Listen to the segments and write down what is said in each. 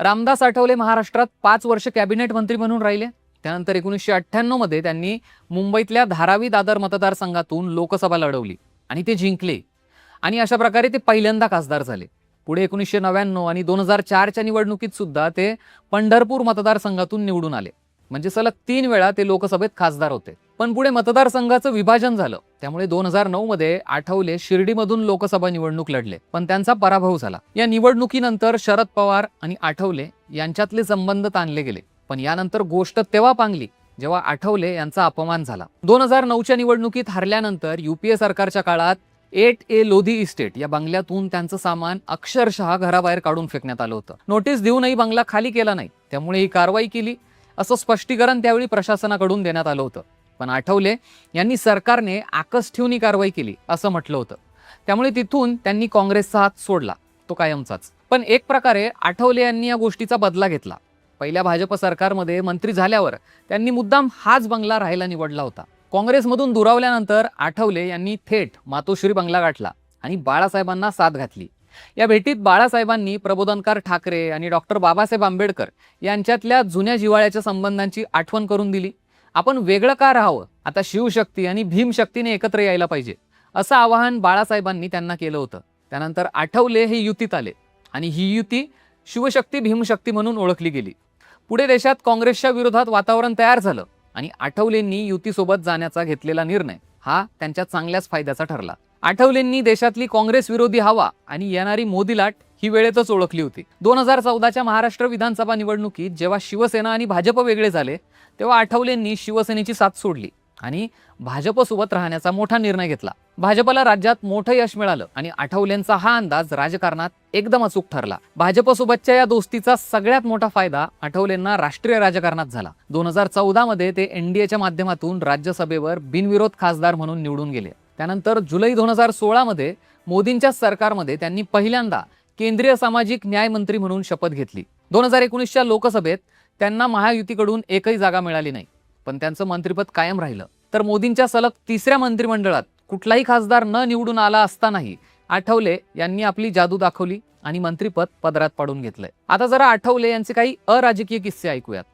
रामदास आठवले महाराष्ट्रात 5 वर्ष कॅबिनेट मंत्री म्हणून राहिले. त्यानंतर 1998 मध्ये त्यांनी मुंबईतल्या धारावी दादर मतदारसंघातून लोकसभा लढवली आणि ते जिंकले. आणि अशा प्रकारे ते पहिल्यांदा खासदार झाले. पुढे 1999 आणि 2004च्या निवडणुकीत सुद्धा ते पंढरपूर मतदारसंघातून निवडून आले. म्हणजे सलग 3 वेळा ते लोकसभेत खासदार होते. पण पुढे मतदारसंघाचं विभाजन झालं. त्यामुळे 2009 मध्ये आठवले शिर्डीमधून लोकसभा निवडणूक लढले, पण त्यांचा पराभव झाला. या निवडणुकीनंतर शरद पवार आणि आठवले यांच्यातले संबंध ताणले गेले. पण यानंतर गोष्ट तेव्हा पांगली जेव्हा आठवले यांचा अपमान झाला. 2009च्या निवडणुकीत हरल्यानंतर युपीए सरकारच्या काळात 8A लोधी इस्टेट या बंगल्यातून त्यांचं सामान अक्षरशः घराबाहेर काढून फेकण्यात आलं होतं. नोटीस देऊनही बंगला खाली केला नाही, त्यामुळे ही कारवाई केली असं स्पष्टीकरण त्यावेळी प्रशासनाकडून देण्यात आलं होतं. पण आठवले यांनी सरकारने आकस ठेवून ही कारवाई केली असं म्हटलं होतं. त्यामुळे तिथून त्यांनी काँग्रेसचा हात सोडला, तो कायमचाच. पण एक प्रकारे आठवले यांनी या गोष्टीचा बदला घेतला. पहिल्या भाजप सरकारमध्ये मंत्री झाल्यावर त्यांनी मुद्दाम हाच बंगला राहायला निवडला होता. काँग्रेसमधून दुरावल्यानंतर आठवले यांनी थेट मातोश्री बंगला गाठला आणि बाळासाहेबांना साथ घातली. या भेटीत बाळासाहेबांनी प्रबोधनकार ठाकरे आणि डॉक्टर बाबासाहेब आंबेडकर यांच्यातल्या जुन्या जिव्हाळ्याच्या संबंधांची आठवण करून दिली. आपण वेगळं का राहावं, आता शिवशक्ती आणि भीमशक्तीने एकत्र यायला पाहिजे असं आवाहन बाळासाहेबांनी त्यांना केलं होतं. त्यानंतर आठवले हे युतीत आले आणि ही युती शिवशक्ती भीमशक्ती म्हणून ओळखली गेली. पुढे देशात काँग्रेसच्या विरोधात वातावरण तयार झालं आणि आठवलेंनी युतीसोबत जाण्याचा घेतलेला निर्णय हा त्यांच्या चांगल्याच फायद्याचा ठरला. आठवलेंनी देशातली काँग्रेस विरोधी हवा आणि येणारी मोदी लाट ही वेळेतच ओळखली होती. 2014च्या महाराष्ट्र विधानसभा निवडणुकीत जेव्हा शिवसेना आणि भाजप वेगळे झाले तेव्हा आठवलेंनी शिवसेनेची साथ सोडली आणि भाजपसोबत राहण्याचा मोठा निर्णय घेतला. भाजपला राज्यात मोठं यश मिळालं आणि आठवलेंचा हा अंदाज राजकारणात एकदम अचूक ठरला. भाजपसोबतच्या या दोस्तीचा सगळ्यात मोठा फायदा आठवलेंना राष्ट्रीय राजकारणात झाला. 2014 मध्ये ते एनडीएच्या माध्यमातून राज्यसभेवर बिनविरोध खासदार म्हणून निवडून गेले. त्यानंतर जुलै 2016 मध्ये मोदींच्या सरकारमध्ये त्यांनी पहिल्यांदा केंद्रीय सामाजिक न्याय मंत्री म्हणून शपथ घेतली. 2019च्या लोकसभेत त्यांना महायुतीकडून एकही जागा मिळाली नाही, पण त्यांचं मंत्रिपद कायम राहिलं. तर मोदींच्या सलग 3ऱ्या मंत्रिमंडळात कुठलाही खासदार न निवडून आला असतानाही आठवले यांनी आपली जादू दाखवली आणि मंत्रिपद पदरात पाडून घेतलंय. आता जरा आठवले यांचे काही अराजकीय किस्से ऐकूयात.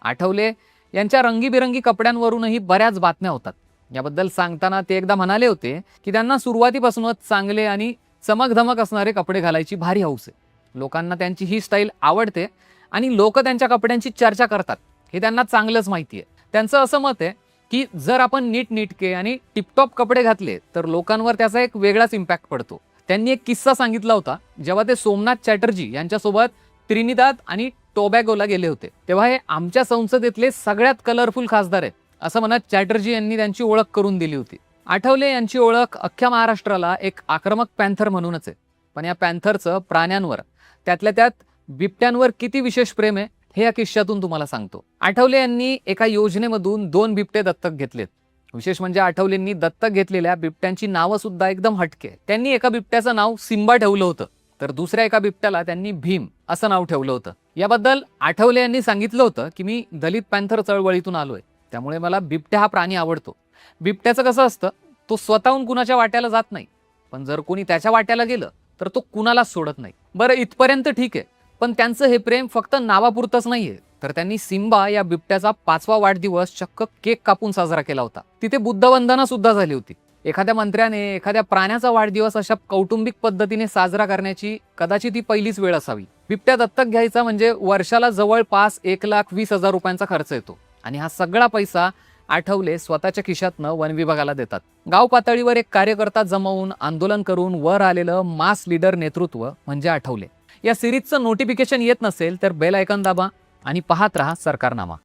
आठवले यांच्या रंगीबिरंगी कपड्यांवरूनही बऱ्याच बातम्या होतात. याबद्दल सांगताना ते एकदा म्हणाले होते की त्यांना सुरुवातीपासूनच चांगले आणि चमकधमक असणारे कपडे घालायची भारी हौस आहे. लोकांना त्यांची ही स्टाईल आवडते आणि लोक त्यांच्या कपड्यांची चर्चा करतात हे त्यांना चांगलंच माहिती आहे. त्यांचं असं मत आहे की जर आपण नीटनेटके आणि टिपटॉप कपडे घातले तर लोकांवर त्याचा एक वेगळाच इम्पॅक्ट पडतो. त्यांनी एक किस्सा सांगितला होता जेव्हा ते सोमनाथ चॅटर्जी यांच्यासोबत त्रिनिदाद आणि टोबॅगोला गेले होते. तेव्हा हे आमच्या संसदेतले सगळ्यात कलरफुल खासदार आहेत असं म्हणत चॅटर्जी यांनी त्यांची ओळख करून दिली होती. आठवले यांची ओळख अख्ख्या महाराष्ट्राला एक आक्रमक पॅन्थर म्हणूनच आहे. पण या पॅन्थरचं प्राण्यांवर, त्यातल्या त्यात बिबट्यांवर किती विशेष प्रेम आहे हे या किस्स्यातून तुम्हाला सांगतो. आठवले यांनी एका योजनेमधून 2 बिबटे दत्तक घेतलेत. विशेष म्हणजे आठवलेंनी दत्तक घेतलेल्या बिबट्यांची नावं सुद्धा एकदम हटके. त्यांनी एका बिबट्याचं नाव सिम्बा ठेवलं होतं, तर दुसऱ्या एका बिबट्याला त्यांनी भीम असं नाव ठेवलं होतं. याबद्दल आठवले यांनी सांगितलं होतं की मी दलित पॅन्थर चळवळीतून आलोय, त्यामुळे मला बिबट्या हा प्राणी आवडतो. बिबट्याचं कसं असतं, तो स्वतःहून कुणाच्या वाट्याला जात नाही, पण जर कोणी त्याच्या वाट्याला गेलं तर तो कुणालाच सोडत नाही. बरं, इथपर्यंत ठीक आहे. पण त्यांचं हे प्रेम फक्त नावापुरतंच नाहीये, तर त्यांनी सिम्बा या बिबट्याचा 5वा वाढदिवस चक्क केक कापून साजरा केला होता. तिथे बुद्धवंदना सुद्धा झाली होती. एखाद्या मंत्र्याने एखाद्या प्राण्याचा वाढदिवस अशा कौटुंबिक पद्धतीने साजरा करण्याची कदाचित ही पहिलीच वेळ असावी. बिबट्या दत्तक घ्यायचा म्हणजे वर्षाला जवळपास 1,20,000 रुपयांचा खर्च येतो आणि हा सगळा पैसा आठवले स्वतःच्या खिशातनं वन विभागाला देतात. गाव पातळीवर एक कार्यकर्ता जमवून आंदोलन करून वर आलेलं मास लीडर नेतृत्व म्हणजे आठवले. या सिरीजचं नोटिफिकेशन येत नसेल तर बेल आयकॉन दाबा आणि पाहत रहा सरकारनामा.